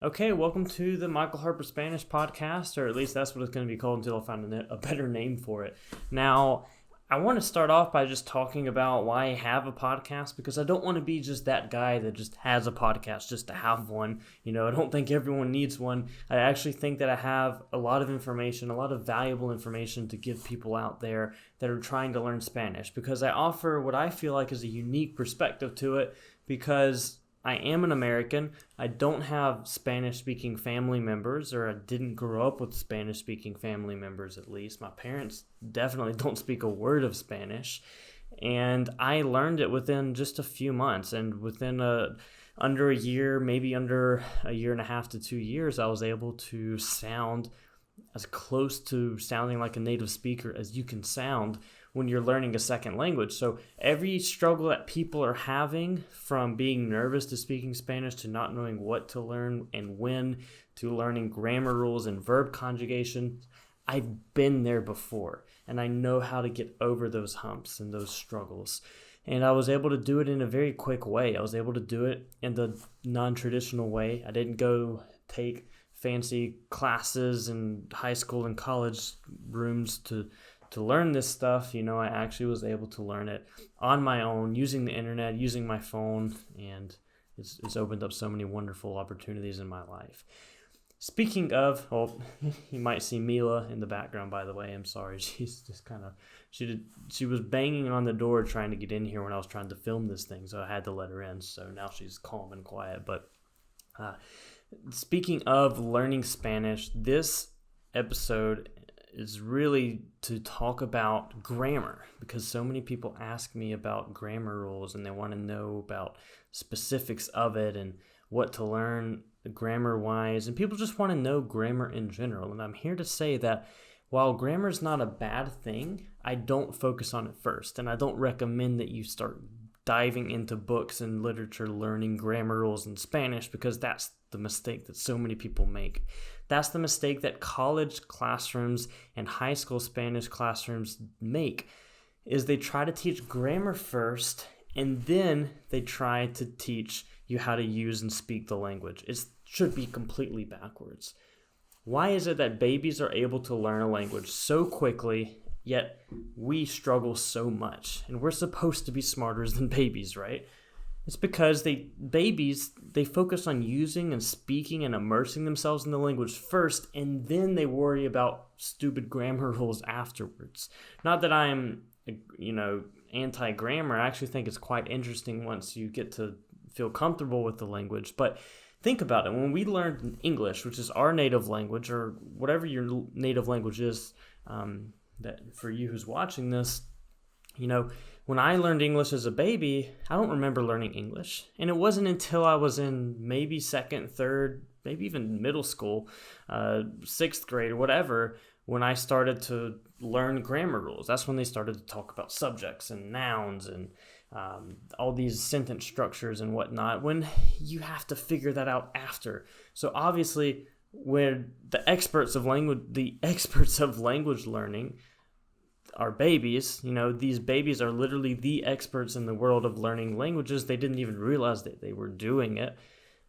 Okay, welcome to the Michael Harper Spanish podcast, or at least that's what it's going to be called until I find a better name for it. Now, I want to start off by just talking about why I have a podcast, because I don't want to be just that guy that just has a podcast just to have one. I don't think everyone needs one. I actually think that I have a lot of information, a lot of valuable information to give people out there that are trying to learn Spanish, because I offer what I feel like is a unique perspective to it, because I am an American. I don't have Spanish-speaking family members, or I didn't grow up with Spanish-speaking family members at least. My parents definitely don't speak a word of Spanish, and I learned it within just a few months, and within under a year, maybe under a year and a half to 2 years, I was able to sound as close to sounding like a native speaker as you can sound when you're learning a second language. So every struggle that people are having, from being nervous to speaking Spanish, to not knowing what to learn and when, to learning grammar rules and verb conjugation, I've been there before, and I know how to get over those humps and those struggles. And I was able to do it in a very quick way. I was able to do it in the non-traditional way. I didn't go take fancy classes in high school and college rooms to learn this stuff. I actually was able to learn it on my own, using the internet, using my phone, and it's opened up so many wonderful opportunities in my life. Speaking of, you might see Mila in the background, by the way. I'm sorry. She's just she was banging on the door trying to get in here when I was trying to film this thing, so I had to let her in. So now she's calm and quiet. But speaking of learning Spanish, this episode is really to talk about grammar, because so many people ask me about grammar rules and they want to know about specifics of it and what to learn grammar-wise, and people just want to know grammar in general. And I'm here to say that while grammar is not a bad thing, I don't focus on it first, and I don't recommend that you start diving into books and literature learning grammar rules in Spanish, because that's the mistake that so many people make. That's the mistake that college classrooms and high school Spanish classrooms make, is they try to teach grammar first, and then they try to teach you how to use and speak the language. It should be completely backwards. Why is it that babies are able to learn a language so quickly, yet we struggle so much? And we're supposed to be smarter than babies, right? It's because babies focus on using and speaking and immersing themselves in the language first, and then they worry about stupid grammar rules afterwards. Not that I'm, anti-grammar. I actually think it's quite interesting once you get to feel comfortable with the language. But think about it. When we learned English, which is our native language, or whatever your native language is, that for you who's watching this, when I learned English as a baby, I don't remember learning English. And it wasn't until I was in maybe second, third, maybe even middle school, sixth grade or whatever, when I started to learn grammar rules. That's when they started to talk about subjects and nouns and all these sentence structures and whatnot, when you have to figure that out after. So obviously, when the experts of language learning are babies, these babies are literally the experts in the world of learning languages. They didn't even realize that they were doing it.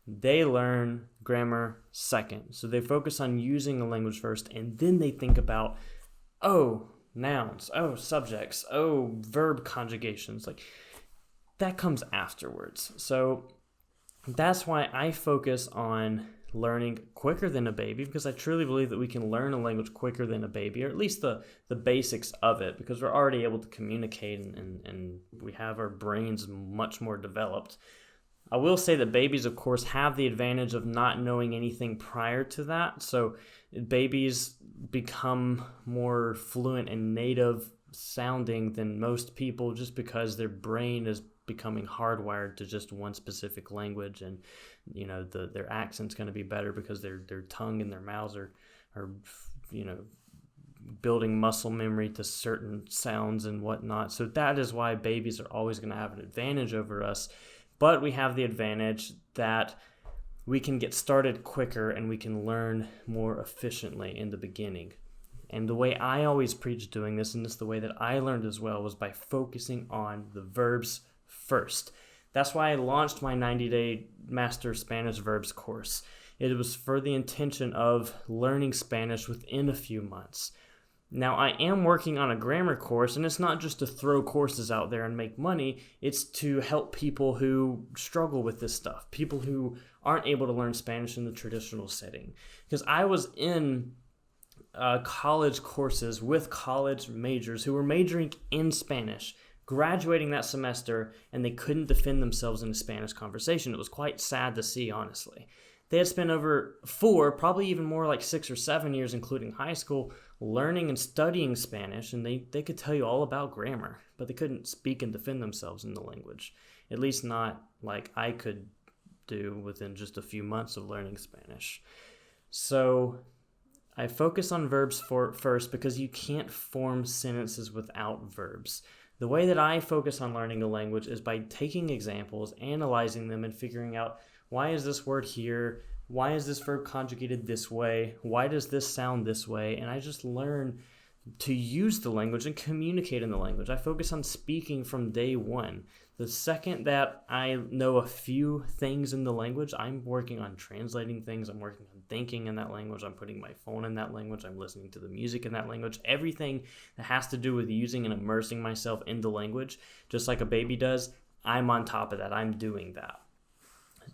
They learn grammar second. So they focus on using the language first, and then they think about, nouns, subjects, verb conjugations. That comes afterwards. So that's why I focus on learning quicker than a baby, because I truly believe that we can learn a language quicker than a baby, or at least the basics of it, because we're already able to communicate and we have our brains much more developed. I will say that babies, of course, have the advantage of not knowing anything prior to that. So babies become more fluent and native sounding than most people, just because their brain is becoming hardwired to just one specific language, and their accent's going to be better because their tongue and their mouths are building muscle memory to certain sounds and whatnot. So that is why babies are always going to have an advantage over us. But we have the advantage that we can get started quicker and we can learn more efficiently in the beginning. And the way I always preach doing this, and this is the way that I learned as well, was by focusing on the verbs first. That's why I launched my 90-day Master Spanish Verbs course. It was for the intention of learning Spanish within a few months. Now, I am working on a grammar course, and it's not just to throw courses out there and make money. It's to help people who struggle with this stuff, people who aren't able to learn Spanish in the traditional setting. Because I was in college courses with college majors who were majoring in Spanish, graduating that semester, and they couldn't defend themselves in a Spanish conversation. It was quite sad to see, honestly. They had spent over 4, probably even more like 6 or 7 years, including high school, learning and studying Spanish, and they could tell you all about grammar, but they couldn't speak and defend themselves in the language, at least not like I could do within just a few months of learning Spanish. So I focus on verbs first because you can't form sentences without verbs. The way that I focus on learning a language is by taking examples, analyzing them, and figuring out, why is this word here? Why is this verb conjugated this way? Why does this sound this way? And I just learn to use the language and communicate in the language. I focus on speaking from day one. The second that I know a few things in the language, I'm working on translating things. I'm working on thinking in that language. I'm putting my phone in that language. I'm listening to the music in that language. Everything that has to do with using and immersing myself in the language, just like a baby does, I'm on top of that. I'm doing that.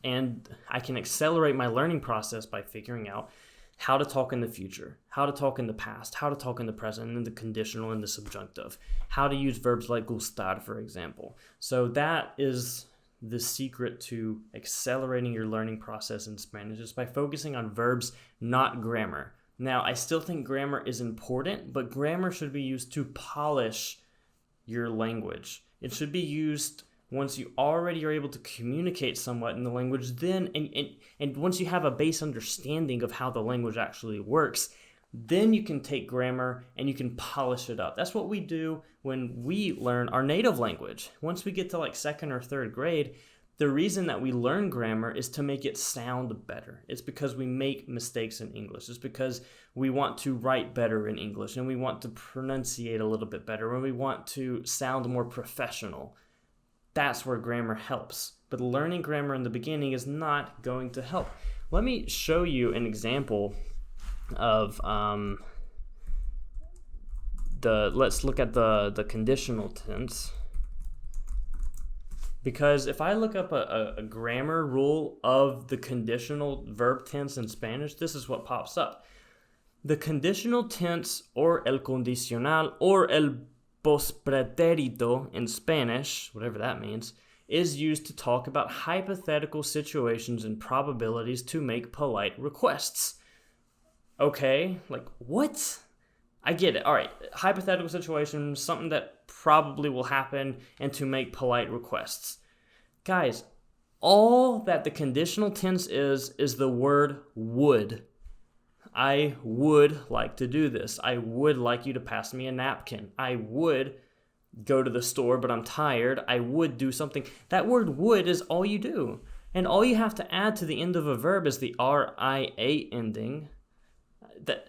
And I can accelerate my learning process by figuring out how to talk in the future, how to talk in the past, how to talk in the present, and the conditional and the subjunctive, how to use verbs like gustar, for example. So that is the secret to accelerating your learning process in Spanish, is by focusing on verbs, not grammar. Now, I still think grammar is important, but grammar should be used to polish your language. It should be used once you already are able to communicate somewhat in the language, then and once you have a base understanding of how the language actually works, then you can take grammar and you can polish it up. That's what we do when we learn our native language. Once we get to like 2nd or 3rd grade, the reason that we learn grammar is to make it sound better. It's because we make mistakes in English. It's because we want to write better in English, and we want to pronunciate a little bit better, and we want to sound more professional. That's where grammar helps. But learning grammar in the beginning is not going to help. Let me show you an example of let's look at the conditional tense. Because if I look up a grammar rule of the conditional verb tense in Spanish, this is what pops up. The conditional tense, or el condicional, or el pospretérito in Spanish, whatever that means, is used to talk about hypothetical situations and probabilities to make polite requests. Okay, like what? I get it. All right, hypothetical situations, something that probably will happen, and to make polite requests. Guys, all that the conditional tense is the word would. I would like to do this. I would like you to pass me a napkin. I would go to the store, but I'm tired. I would do something. That word would is all you do. And all you have to add to the end of a verb is the RIA ending.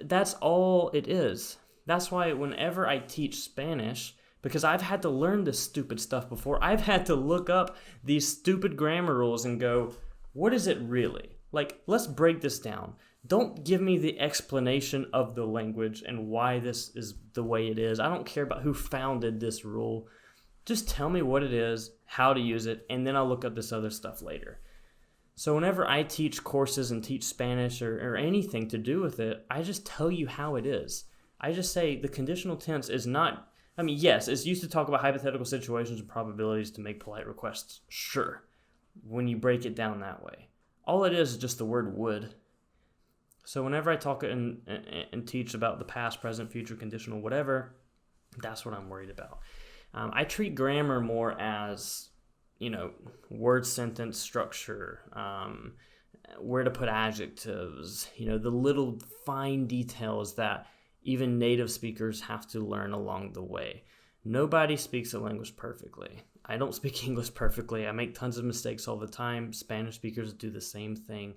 That's all it is. That's why whenever I teach Spanish, because I've had to learn this stupid stuff before, I've had to look up these stupid grammar rules and go, what is it really? Like, let's break this down. Don't give me the explanation of the language and why this is the way it is. I don't care about who founded this rule. Just tell me what it is, how to use it, and then I'll look up this other stuff later. So whenever I teach courses and teach Spanish or anything to do with it, I just tell you how it is. I just say the conditional tense is not, yes, it's used to talk about hypothetical situations and probabilities to make polite requests. Sure, when you break it down that way. All it is just the word would. So whenever I talk and teach about the past, present, future, conditional, whatever, that's what I'm worried about. I treat grammar more as, word sentence structure, where to put adjectives, the little fine details that even native speakers have to learn along the way. Nobody speaks a language perfectly. I don't speak English perfectly. I make tons of mistakes all the time. Spanish speakers do the same thing.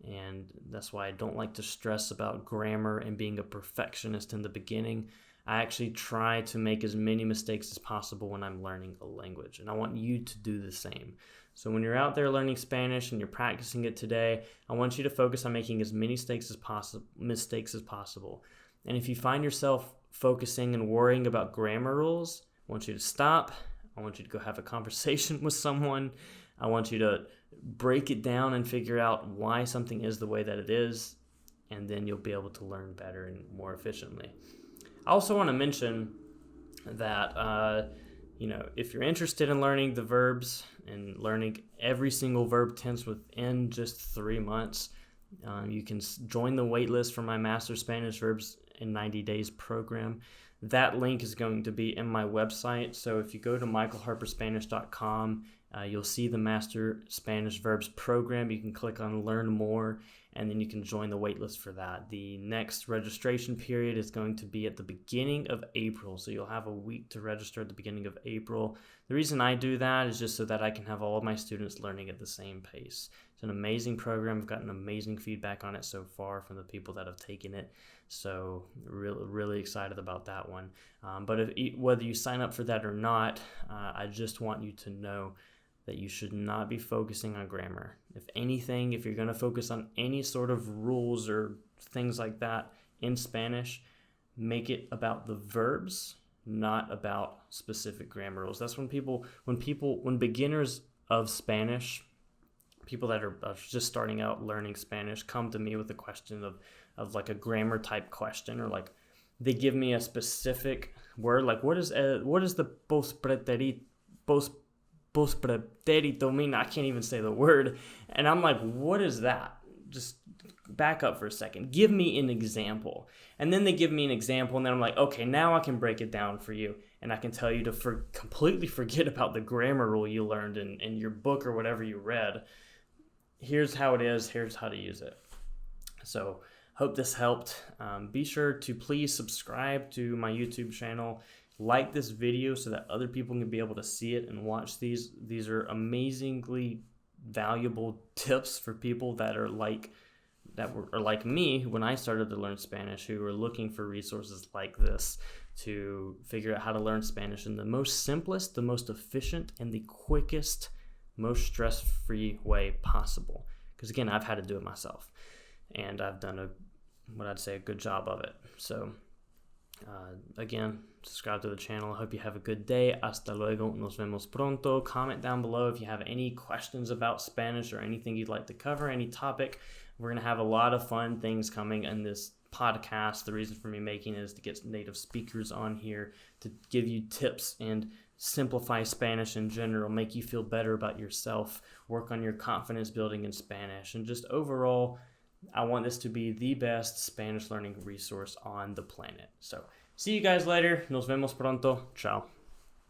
And that's why I don't like to stress about grammar and being a perfectionist in the beginning. I actually try to make as many mistakes as possible when I'm learning a language. And I want you to do the same. So when you're out there learning Spanish and you're practicing it today, I want you to focus on making as many mistakes as possible. And if you find yourself focusing and worrying about grammar rules, I want you to stop. I want you to go have a conversation with someone. I want you to break it down and figure out why something is the way that it is, and then you'll be able to learn better and more efficiently. I also want to mention that if you're interested in learning the verbs and learning every single verb tense within just 3 months, you can join the waitlist for my Master Spanish Verbs in 90 Days program. That link is going to be in my website. So if you go to michaelharperspanish.com, you'll see the Master Spanish Verbs program. You can click on Learn More, and then you can join the waitlist for that. The next registration period is going to be at the beginning of April, so you'll have a week to register at the beginning of April. The reason I do that is just so that I can have all of my students learning at the same pace. It's an amazing program. I've gotten amazing feedback on it so far from the people that have taken it, so really excited about that one. But whether you sign up for that or not, I just want you to know that you should not be focusing on grammar. If anything, if you're going to focus on any sort of rules or things like that in Spanish, make it about the verbs, not about specific grammar rules. That's when beginners of Spanish, people that are just starting out learning Spanish, come to me with a question of like a grammar type question, or like they give me a specific word, like what is the pospretérito mean? I can't even say the word. And I'm like, what is that? Just back up for a second. Give me an example. And then they give me an example, and then I'm like, okay, now I can break it down for you. And I can tell you to completely forget about the grammar rule you learned in your book or whatever you read. Here's how it is. Here's how to use it. So hope this helped. Be sure to please subscribe to my YouTube channel. Like this video so that other people can be able to see it and watch these. These are amazingly valuable tips for people that are like me when I started to learn Spanish, who were looking for resources like this to figure out how to learn Spanish in the most simplest, the most efficient, and the quickest, most stress-free way possible. Because again, I've had to do it myself, and I've done a good job of it. So again, subscribe to the channel. I hope you have a good day. Hasta luego. Nos vemos pronto. Comment down below if you have any questions about Spanish or anything you'd like to cover, any topic. We're going to have a lot of fun things coming in this podcast. The reason for me making it is to get native speakers on here to give you tips and simplify Spanish in general, make you feel better about yourself, work on your confidence building in Spanish, and just overall, I want this to be the best Spanish learning resource on the planet. So, see you guys later. Nos vemos pronto. Ciao.